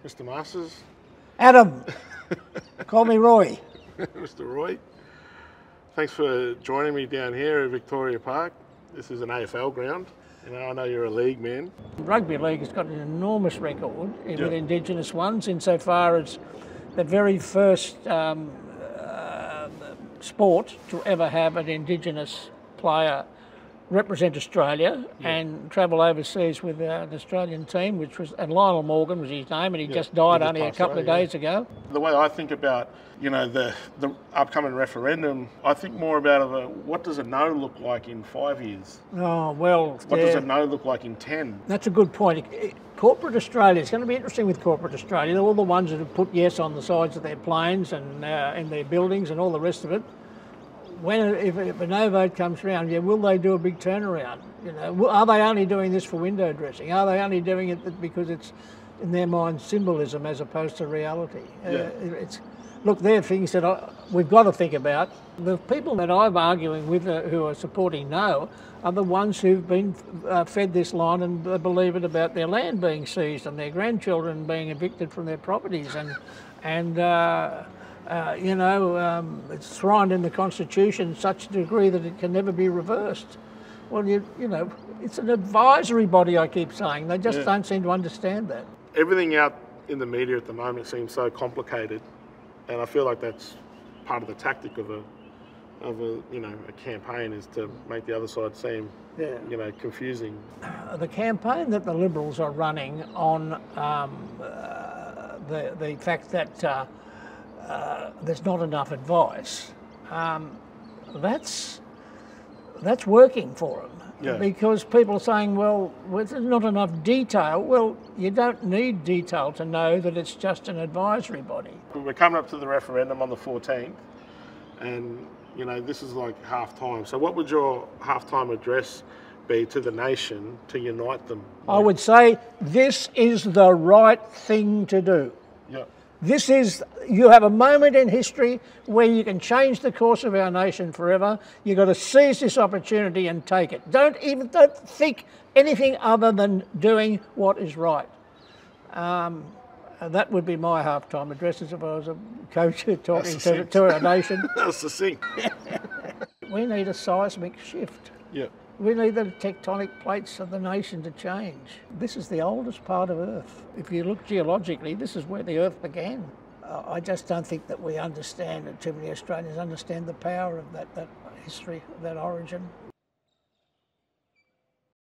Mr. Masters. Adam, call me Roy. Mr. Roy. Thanks for joining me down here at Victoria Park. This is an AFL ground. You know, I know you're a league man. Rugby League has got an enormous record with Indigenous ones insofar as the very first sport to ever have an Indigenous player represent Australia and travel overseas with an Australian team, and Lionel Morgan was his name, and he just died only a couple of days ago. The way I think about, you know, the upcoming referendum, I think more about what does a no look like in 5 years? Oh, well... What does a no look like in 10? That's a good point. Corporate Australia, it's going to be interesting with corporate Australia. They're all the ones that have put yes on the sides of their planes and in their buildings and all the rest of it. If a no vote comes around, will they do a big turnaround? You know, are they only doing this for window dressing? Are they only doing it because it's, in their mind, symbolism as opposed to reality? Look, they're things that we've got to think about. The people that I'm arguing with who are supporting no are the ones who've been fed this line and believe it about their land being seized and their grandchildren being evicted from their properties it's enshrined in the Constitution to such a degree that it can never be reversed. Well, you know, it's an advisory body, I keep saying. They just don't seem to understand that. Everything out in the media at the moment seems so complicated, and I feel like that's part of the tactic of a campaign is to make the other side seem, confusing. The campaign that the Liberals are running on the fact that there's not enough advice. That's working for them because people are saying, well, there's not enough detail. Well, you don't need detail to know that it's just an advisory body. We're coming up to the referendum on the 14th, and you know this is like half time. So, what would your halftime address be to the nation to unite them? I would say this is the right thing to do. Yeah. You have a moment in history where you can change the course of our nation forever. You've got to seize this opportunity and take it. Don't think anything other than doing what is right. That would be my halftime address as if I was a coach talking to our nation. That's the thing. We need a seismic shift. Yeah. We need the tectonic plates of the nation to change. This is the oldest part of Earth. If you look geologically, this is where the Earth began. I just don't think that we understand, and too many Australians understand the power of that history, that origin.